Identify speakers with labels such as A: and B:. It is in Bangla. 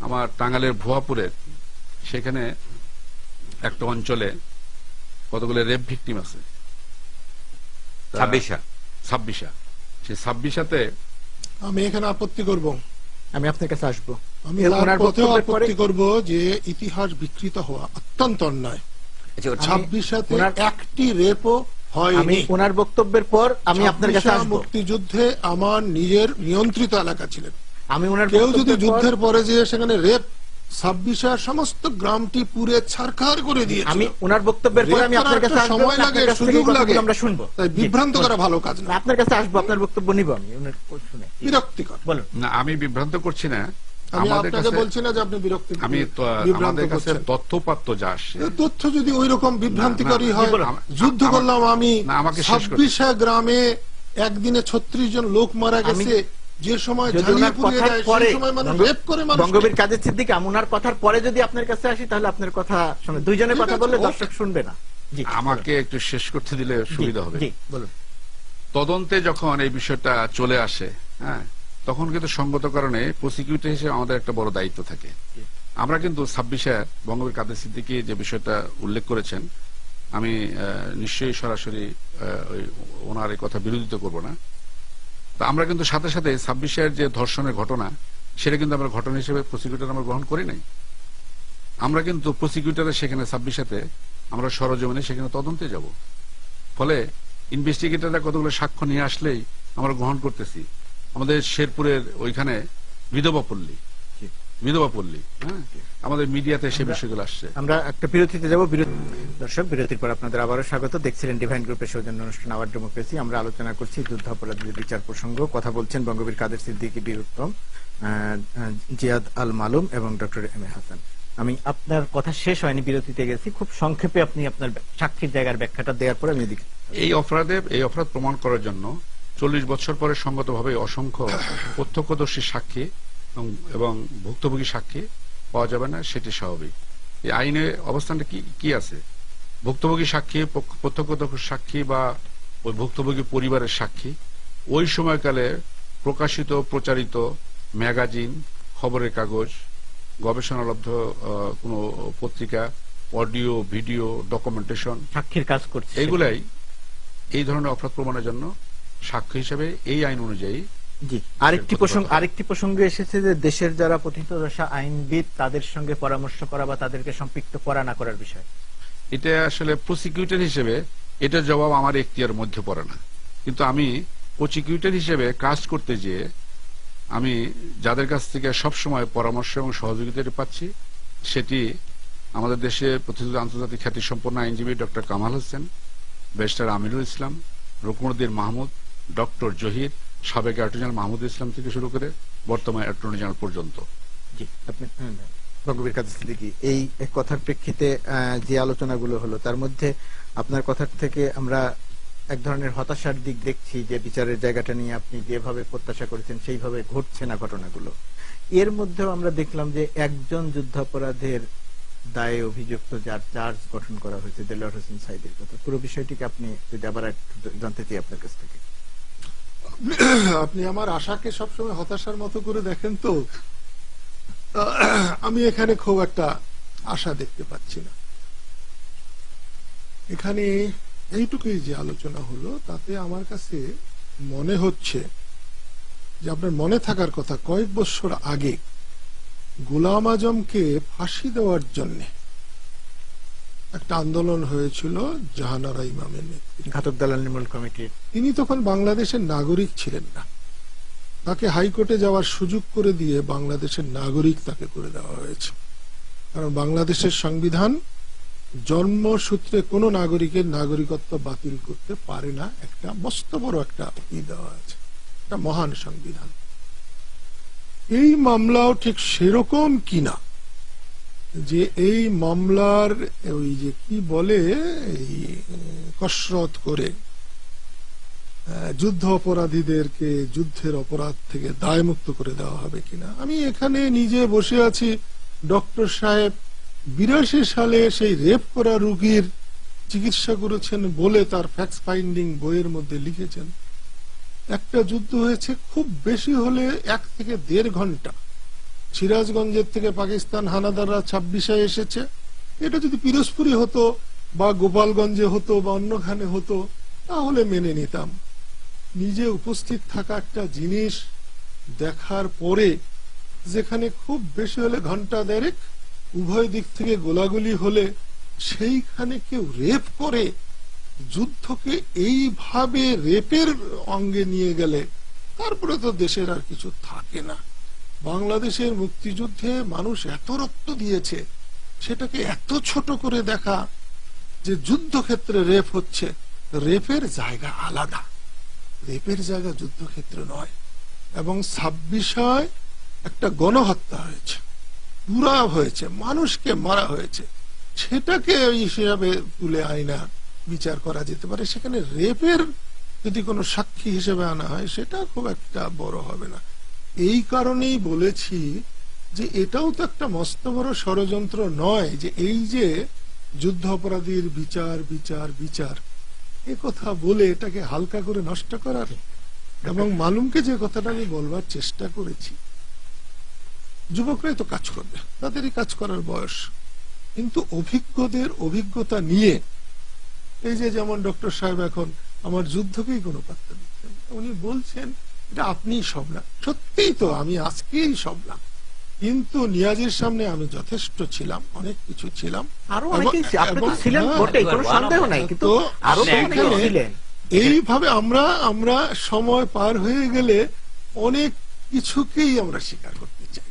A: আমার টাঙ্গাইলের ভুয়াপুরের সেখানে একটা অঞ্চলে কতগুলো রেপ ভিকটিম আছে, 26টা। সেই 26টাতে
B: আমি এখানে আপত্তি করব,
C: আমি আপনার কাছে আসবো।
B: আমি আপত্তি করব যে ইতিহাস বিকৃত হওয়া অত্যন্ত অন্যায়। 26টাতে একটি রেপও হয়নি।
C: আমি ওনার বক্তব্যের পর আমি আপনার কাছে আসবো।
B: মুক্তিযুদ্ধে আমার নিজের নিয়ন্ত্রিত এলাকা ছিলেন।
C: আমি ওনার
B: কেউ যদি যুদ্ধের পরে যে সেখানে রেপ 26 সমস্ত গ্রামটি পুরে ছারখার করে দিয়েছে,
C: আমি ওনার বক্তব্যের পরে আমি আপনার কাছে আসবো।
B: সময় লাগে, সুযোগ লাগে,
C: আমরা শুনবো।
B: তাই বিভ্রান্ত করা ভালো কাজ না।
C: আপনার কাছে আসবো, আপনার বক্তব্য নিব আমি। শুনে
B: বিরক্তিকর।
C: বলুন।
A: না, আমি বিভ্রান্ত করছি না,
B: আমি আপনাকে বলছি না যে আপনি বিরক্তি।
A: আমি আমাদের কাছে তথ্যপাত্য যা আসছে,
B: তথ্য যদি ওই রকম বিভ্রান্তিকরই হয়, যুদ্ধ করলাম আমি 26 গ্রামে একদিনে 36 জন লোক মারা গেছে, যে সময় জ্বালিয়ে পুড়িয়ে দেয়, সেই সময় মানুষ রেপ করে মানুষ।
C: বঙ্গবীর কাদের সিদ্দিকী, আমি ওনার কথার পরে যদি আপনার কাছে আসি তাহলে আপনার কথা শুনে, দুইজনের কথা বললে দর্শক শুনবে না।
A: আমাকে একটু শেষ করতে দিলে সুবিধা হবে।
C: বলুন।
A: তদন্তে যখন এই বিষয়টা চলে আসে, হ্যাঁ, তখন কিন্তু সঙ্গত কারণে প্রসিকিউটর হিসেবে আমাদের একটা বড় দায়িত্ব থাকে। আমরা কিন্তু 26 বঙ্গবীর কাদের সিদ্দিকী যে বিষয়টা উল্লেখ করেছেন, আমি নিশ্চয়ই সরাসরি ওনার এই কথা বিরোধিতা করব না। তা আমরা কিন্তু সাথে সাথে 26 যে ধর্ষণের ঘটনা, সেটা কিন্তু আমরা ঘটনা হিসেবে প্রসিকিউটর আমরা গ্রহণ করি নাই। আমরা কিন্তু প্রসিকিউটরের সেখানে 26 আমরা সরজমিনে সেখানে তদন্তে যাব। ফলে ইনভেস্টিগেটররা কতগুলো সাক্ষ্য নিয়ে আসলেই আমরা গ্রহণ করতেছি। আমাদের শেরপুরের ওইখানে বিধবা পল্লী, হ্যাঁ, আমাদের মিডিয়াতে সে বিষয়গুলো আসছে।
C: আমরা একটা বিরতিতে যাব। দর্শক, বিরতির পর আপনাদের আবারও স্বাগত। দেখছিলেন ডিভাইন গ্রুপের সৌজন্য অনুষ্ঠান আওয়ার ডেমোক্রেসি। আমরা আলোচনা করছি যুদ্ধাপরাধীদের বিচার প্রসঙ্গ। কথা বলছেন বঙ্গবীর কাদের সিদ্দিকী, বীর উত্তম, জিয়াদ আল মালুম এবং ডক্টর এম এ হাসান। আমি আপনার কথা শেষ হয়নি, বিরতিতে গেছি। খুব সংক্ষেপে আপনি আপনার সাক্ষীর জায়গার ব্যাখ্যাটা দেওয়ার পরে আমি এদিকে।
A: এই অপরাধ প্রমাণ করার জন্য 40 বছর পরে সঙ্গতভাবে অসংখ্য প্রত্যক্ষদর্শী সাক্ষী এবং ভুক্তভোগী সাক্ষী পাওয়া যাবে না, সেটি স্বাভাবিক। এই আইনে অবস্থানটা কি আছে? ভুক্তভোগী সাক্ষী, প্রত্যক্ষদর্শী সাক্ষী বা ওই ভুক্তভোগী পরিবারের সাক্ষী, ওই সময়কালে প্রকাশিত প্রচারিত ম্যাগাজিন, খবরের কাগজ, গবেষণালব্ধ কোন পত্রিকা, অডিও, ভিডিও, ডকুমেন্টেশন,
C: সাক্ষীর কাজ করছে,
A: এগুলাই এই ধরনের অপরাধ প্রমাণের জন্য সাক্ষ্য হিসেবে এই আইন অনুযায়ী।
C: জি, আরেকটি প্রসঙ্গ এসেছে যে দেশের যারা পতিতদশা আইনবিদ তাদের সঙ্গে পরামর্শ করা বা তাদেরকে সম্পৃক্ত করা না করার বিষয়।
A: এটা আসলে প্রসিকিউটর হিসেবে এটা জবাব আমার এখতিয়ার মধ্যে পড়ে না, কিন্তু আমি প্রসিকিউটর হিসেবে কাজ করতে যেয়ে আমি যাদের কাছ থেকে সবসময় পরামর্শ এবং সহযোগিতা পাচ্ছি, সেটি আমাদের দেশে প্রতিষ্ঠিত আন্তর্জাতিক খ্যাতি সম্পন্ন আইনজীবী doctor Kamal Hossain, barrister Amirul Islam, Ruknuddin Mahmud, doctor Zahir, সাবেক অ্যাটর্নি জেনারেল মাহমুদ ইসলাম থেকে শুরু করে বর্তমান অ্যাটর্নি জেনারেল পর্যন্ত।
C: জি, আপনি বঙ্গবীর কাদের সিদ্দিকী, এই কথার প্রেক্ষিতে যে আলোচনাগুলো হলো তার মধ্যে আপনার কথার থেকে আমরা এক ধরনের হতাশার দিক দেখছি যে বিচারের জায়গাটা নিয়ে আপনি যেভাবে প্রত্যাশা করেছেন সেইভাবে ঘটছে না ঘটনাগুলো। এর মধ্যেও আমরা দেখলাম যে একজন যুদ্ধাপরাধের দায়ে অভিযুক্ত যার চার্জ গঠন করা হয়েছে, দেলোয়ার হোসেন সাঈদীর কথা, পুরো বিষয়টিকে আপনি যদি আবার জানতে চাই আপনার কাছ থেকে।
B: আপনি আমার আশাকে সবসময় হতাশার মতো করে দেখেন, তো আমি এখানে খুব একটা আশা দেখতে পাচ্ছি না। এখানে এইটুকুই যে আলোচনা হলো, তাতে আমার কাছে মনে হচ্ছে যে আপনার মনে থাকার কথা, কয়েক বছর আগে গোলাম আজমকে ফাঁসি দেওয়ার জন্য একটা আন্দোলন হয়েছিল জাহানারা ইমামের নেতৃত্বে,
C: ঘাতক দালাল নির্মূল কমিটির।
B: তিনি তখন বাংলাদেশের নাগরিক ছিলেন না, তাকে হাইকোর্টে যাওয়ার সুযোগ করে দিয়ে বাংলাদেশের নাগরিক তাকে করে দেওয়া হয়েছে। কারণ বাংলাদেশের সংবিধান জন্মসূত্রে কোন নাগরিকের নাগরিকত্ব বাতিল করতে পারে না, একটা মস্ত বড় একটা দেওয়া আছে, একটা মহান সংবিধান। এই মামলাও ঠিক সেরকম কিনা যে এই মামলার ওই যে কি বলে এই কসরত করে যুদ্ধ অপরাধীদেরকে যুদ্ধের অপরাধ থেকে দায়মুক্ত করে দেওয়া হবে কিনা। আমি এখানে নিজে বসে আছি, ডক্টর সাহেব 82 সালে সেই রেপ করা রোগীর চিকিৎসা করেছেন বলে তার ফ্যাক্ট ফাইন্ডিং বইয়ের মধ্যে লিখেছেন, একটা যুদ্ধ হয়েছে খুব বেশি হলে 1 থেকে 1.5 ঘন্টা, সিরাজগঞ্জের থেকে পাকিস্তান হানাদাররা 26-এ এসেছে, এটা যদি পিরোজপুরে হতো বা গোপালগঞ্জে হতো বা অন্যখানে হতো তাহলে মেনে নিতাম। নিজে উপস্থিত থাকা একটা জিনিস দেখার পরে, যেখানে খুব বেশি হলে ঘন্টা দেড়েক উভয় দিক থেকে গোলাগুলি হলে সেইখানে কেউ রেপ করে, যুদ্ধকে এইভাবে রেপের অঙ্গে নিয়ে গেলে তারপরে তো দেশের আর কিছু থাকে না। বাংলাদেশের মুক্তিযুদ্ধে মানুষ এত রক্ত দিয়েছে, সেটাকে এত ছোট করে দেখা যে যুদ্ধক্ষেত্রে রেপ হচ্ছে, রেপের জায়গা আলাদা, রেপের জায়গা যুদ্ধক্ষেত্র নয়। এবং 26 একটা গণহত্যা হয়েছে, পুরা হয়েছে, মানুষকে মারা হয়েছে, সেটাকে ওই হিসাবে তুলে আইনা বিচার করা যেতে পারে। সেখানে রেপের যদি কোনো সাক্ষী হিসেবে আনা হয় সেটা খুব একটা বড় হবে না। এই কারণেই বলেছি যে এটাও তো একটা মস্ত বড় ষড়যন্ত্র নয় যে এই যে যুদ্ধ অপরাধীর বিচার বিচার বিচার এ কথা বলে এটাকে হালকা করে নষ্ট করার। এবং মালুমকে যে কথাটা আমি বলবার চেষ্টা করেছি, যুবকরাই তো কাজ করবে, তাদেরই কাজ করার বয়স, কিন্তু অভিজ্ঞদের অভিজ্ঞতা নিয়ে, এই যে যেমন ডক্টর সাহেব এখন আমার যুদ্ধকেই কোনো পাত্তা দিচ্ছেন, উনি বলছেন এটা আপনিই সব না। সত্যিই তো আমি আজকেই সব না, কিন্তু নিয়াজের সামনে আমি যথেষ্ট ছিলাম, অনেক কিছু ছিলাম।
C: আরো অনেকেই আপনি তো ছিলেন
B: হ্যাঁ,
C: বটে, কোনো সন্দেহ নাই, কিন্তু
B: তো
C: আরো তো
B: সেইখানে
C: অনেকেই ছিলেন।
B: এইভাবে আমরা সময় পার হয়ে গেলে অনেক কিছুকেই আমরা স্বীকার করতে চাই।